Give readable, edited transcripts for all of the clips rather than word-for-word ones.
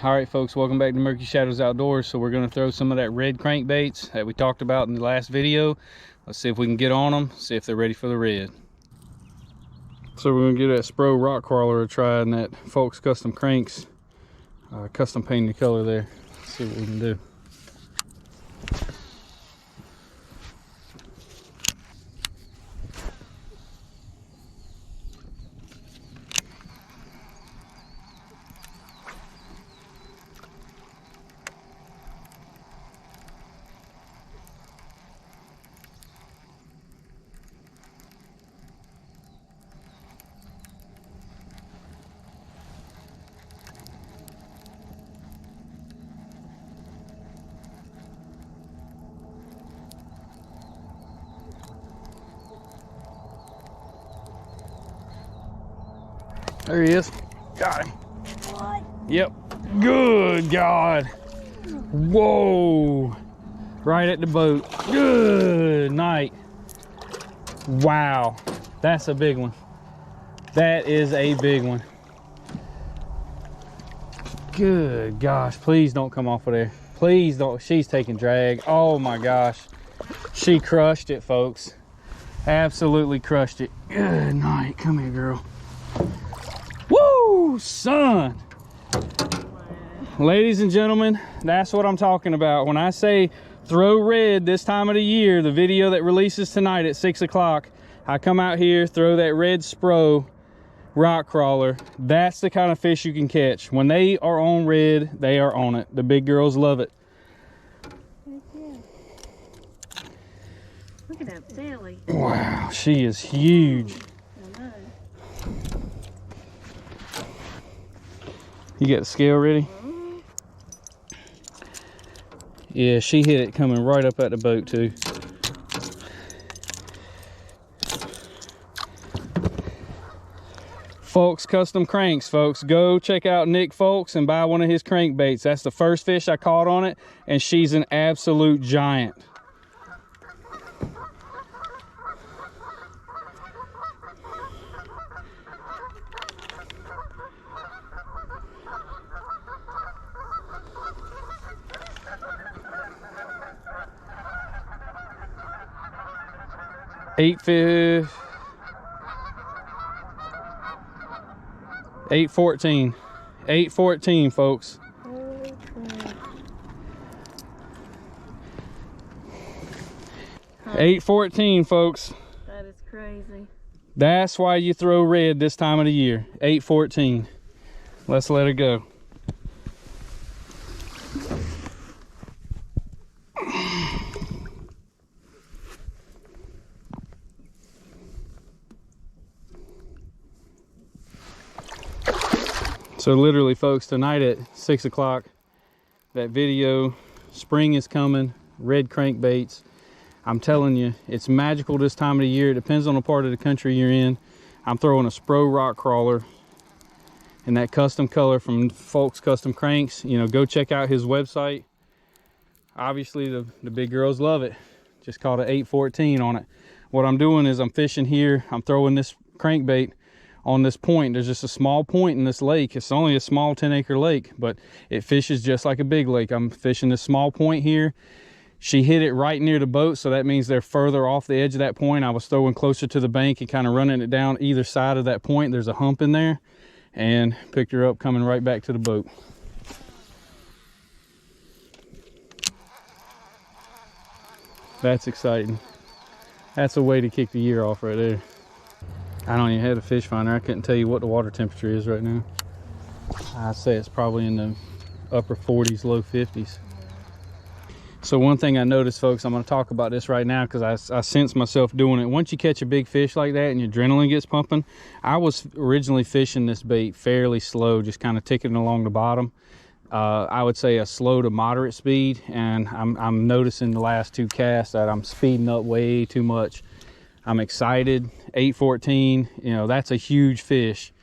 All right, folks, welcome back to Murky Shadows Outdoors. So we're going to throw some of that red crankbaits that we talked about in the last video. Let's see if we can get on them, see if they're ready for the red. So we're going to give that SPRO Rock Crawler a try in that Fulks Custom Cranks custom painted color there. Let's see what we can do. There he is. Got him. What? Yep. Good God. Whoa. Right at the boat. Good night. Wow. That's a big one. That is a big one. Good gosh. Please don't come off of there. Please don't. She's taking drag. Oh my gosh. She crushed it, folks. Absolutely crushed it. Good night. Come here, girl. Woo, son. Ladies and gentlemen, that's what I'm talking about. When I say throw red this time of the year, the video that releases tonight at 6 o'clock, I come out here, throw that red SPRO Rock Crawler. That's the kind of fish you can catch. When they are on red, they are on it. The big girls love it. Look at that belly. Wow, she is huge. I know. You got the scale ready? Yeah, she hit it coming right up at the boat too. Fulks Custom Cranks, folks. Go check out Nick Fulks and buy one of his crankbaits. That's the first fish I caught on it, and she's an absolute giant. Eight 814. 814, folks. 814, folks. That is crazy. That's why you throw red this time of the year. 814. Let's let her go. So literally, folks, tonight at 6 o'clock, that video, spring is coming, red crankbaits. I'm telling you, it's magical this time of the year. It depends on the part of the country you're in. I'm throwing a SPRO Rock Crawler in that custom color from Fulks Custom Cranks. You know, go check out his website. Obviously, the big girls love it. Just caught an 814 on it. What I'm doing is I'm fishing here. I'm throwing this crankbait on this point. There's just a small point in this lake. It's only a small 10-acre lake, but it fishes just like a big lake. I'm fishing this small point here. She hit it right near the boat, so that means they're further off the edge of that point. I was throwing closer to the bank and kind of running it down either side of that point. There's a hump in there, and picked her up coming right back to the boat. That's exciting. That's a way to kick the year off right there. I don't even have a fish finder. I couldn't tell you what the water temperature is right now. I'd say it's probably in the upper 40s, low 50s. So one thing I noticed, folks, I'm going to talk about this right now because I sense myself doing it. Once you catch a big fish like that and your adrenaline gets pumping, I was originally fishing this bait fairly slow, just kind of ticking along the bottom. I would say a slow to moderate speed, and I'm noticing the last two casts that I'm speeding up way too much. I'm excited. 814, you know, that's a huge fish.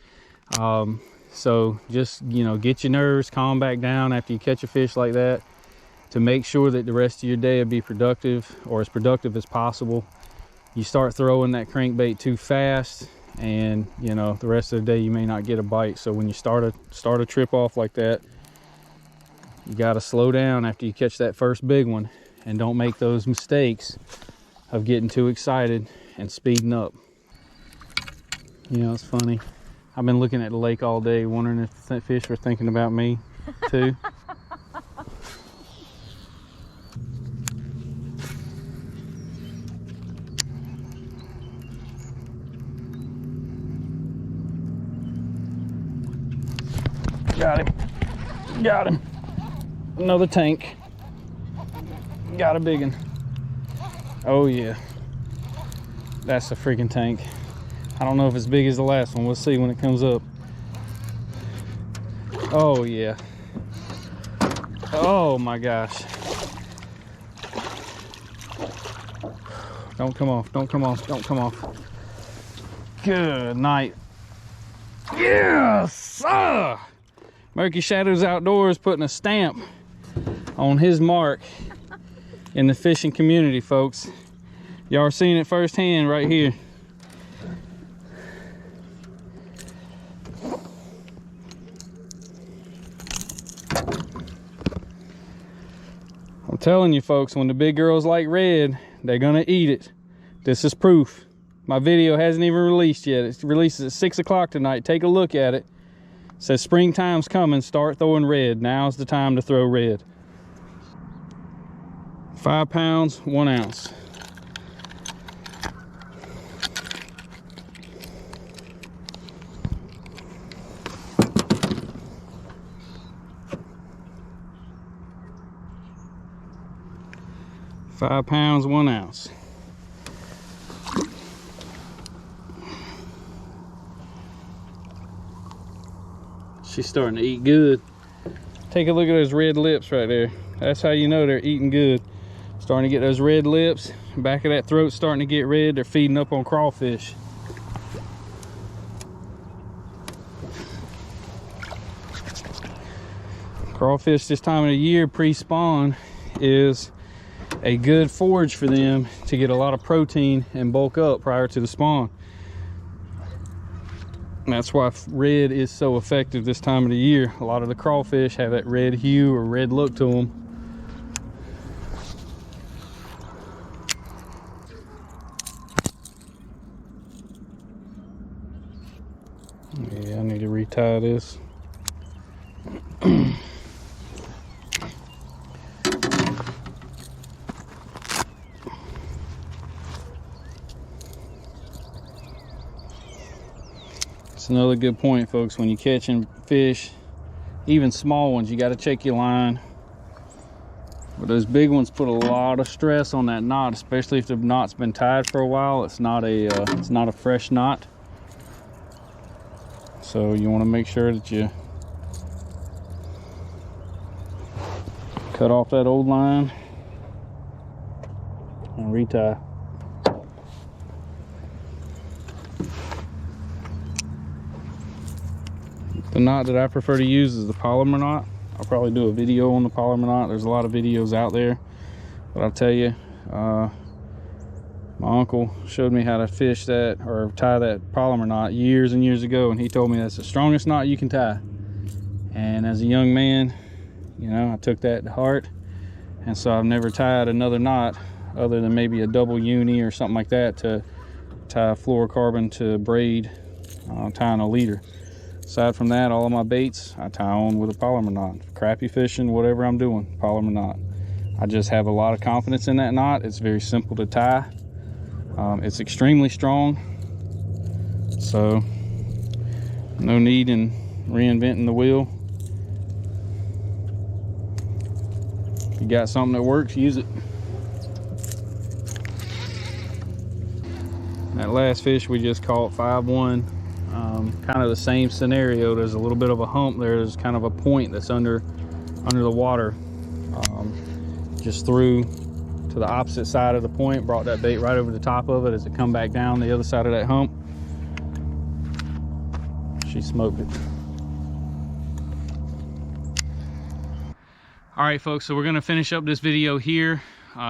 So just, you know, get your nerves, calm back down after you catch a fish like that to make sure that the rest of your day will be productive, or as productive as possible. You start throwing that crankbait too fast, and you know, the rest of the day you may not get a bite. So when you start a trip off like that, You got to slow down after you catch that first big one, and don't make those mistakes of getting too excited and speeding up. You know, it's funny. I've been looking at the lake all day wondering if the fish were thinking about me too. Got him. Got him. Another tank. Got a big one. Oh yeah. That's a freaking tank. I don't know if it's big as the last one. We'll see when it comes up. Oh yeah. Oh my gosh. Don't come off. Don't come off. Don't come off. Good night. Yes! Murky Shadows Outdoors putting a stamp on his mark in the fishing community, folks. Y'all are seeing it firsthand right here. I'm telling you folks, when the big girls like red, they're gonna eat it. This is proof. My video hasn't even released yet. It releases at 6 o'clock tonight. Take a look at it. It says springtime's coming, start throwing red. Now's the time to throw red. 5 pounds, 1 ounce. £5, 1 ounce. She's starting to eat good. Take a look at those red lips right there. That's how you know they're eating good. Starting to get those red lips. Back of that throat starting to get red. They're feeding up on crawfish. Crawfish this time of the year pre-spawn is a good forage for them to get a lot of protein and bulk up prior to the spawn. And that's why red is so effective this time of the year. A lot of the crawfish have that red hue or red look to them. Yeah, I need to retie this. It's another good point, folks. When you're catching fish, even small ones, you got to check your line. But those big ones put a lot of stress on that knot, especially if the knot's been tied for a while. It's not a fresh knot. So you want to make sure that you cut off that old line and retie. The knot that I prefer to use is the polymer knot. I'll probably do a video on the polymer knot. There's a lot of videos out there, but I'll tell you, my uncle showed me how to fish that or tie that polymer knot years and years ago, and he told me that's the strongest knot you can tie. And as a young man, you know, I took that to heart, and so I've never tied another knot other than maybe a double uni or something like that to tie fluorocarbon to braid, tying a leader. Aside from that, all of my baits I tie on with a polymer knot. Crappie fishing, whatever I'm doing, polymer knot. I just have a lot of confidence in that knot. It's very simple to tie. It's extremely strong, so no need in reinventing the wheel. If you got something that works, use it. That last fish we just caught, 5-1. Kind of the same scenario. There's a little bit of a hump there. There's kind of a point that's under the water. Just threw to the opposite side of the point, brought that bait right over the top of it. As it come back down the other side of that hump, she smoked it. All right, folks, so we're gonna finish up this video here.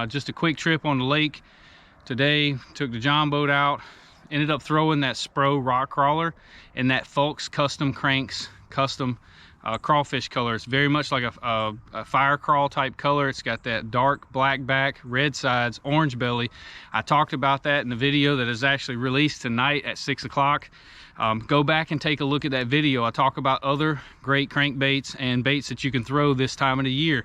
Just a quick trip on the lake today. Took the John boat out, ended up throwing that SPRO Rock Crawler and that Fulks Custom Cranks custom crawfish color. It's very much like a fire crawl type color. It's got that dark black back, red sides, orange belly. I talked about that in the video that is actually released tonight at 6 o'clock. Go back and take a look at that video. I talk about other great crankbaits and baits that you can throw this time of the year.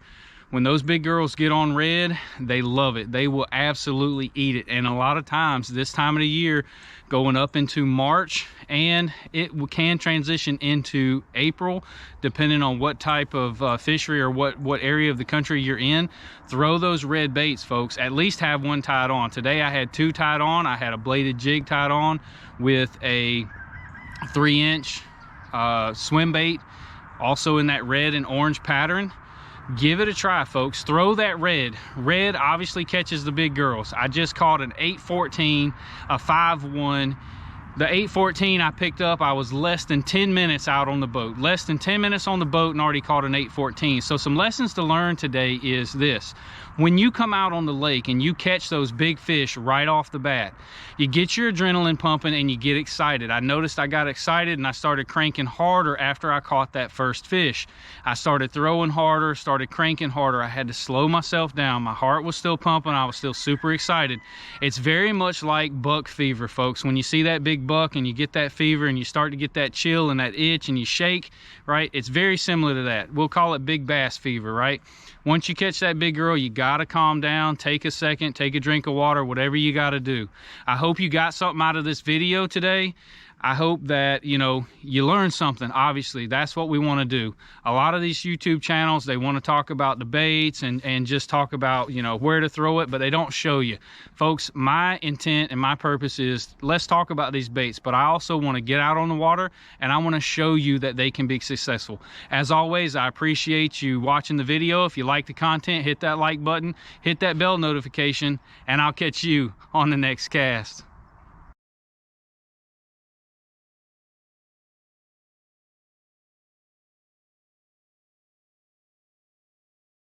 When those big girls get on red, they love it. They will absolutely eat it. And a lot of times this time of the year, going up into March, and it can transition into April, depending on what type of fishery or what area of the country you're in. Throw those red baits, folks. At least have one tied on. Today I had 2 tied on. I had a bladed jig tied on with a 3-inch swim bait, also in that red and orange pattern. Give it a try, folks. Throw that red. Red obviously catches the big girls. I just caught an 814, a 5-1. The 814 I picked up, I was less than 10 minutes out on the boat. Less than 10 minutes on the boat and already caught an 814. So some lessons to learn today is this. When you come out on the lake and you catch those big fish right off the bat, you get your adrenaline pumping and you get excited. I noticed I got excited and I started cranking harder after I caught that first fish. I started throwing harder, started cranking harder. I had to slow myself down. My heart was still pumping. I was still super excited. It's very much like buck fever, folks. When you see that big buck and you get that fever and you start to get that chill and that itch and you shake, right? It's very similar to that. We'll call it big bass fever, right? Once you catch that big girl, you gotta calm down, take a second, take a drink of water, whatever you gotta do. I hope you got something out of this video today. I hope that, you know, you learned something. Obviously, that's what we want to do. A lot of these YouTube channels, they want to talk about the baits and just talk about, you know, where to throw it, but they don't show you. Folks, my intent and my purpose is, let's talk about these baits, but I also want to get out on the water and I want to show you that they can be successful. As always, I appreciate you watching the video. If you like the content, hit that like button, hit that bell notification, and I'll catch you on the next cast.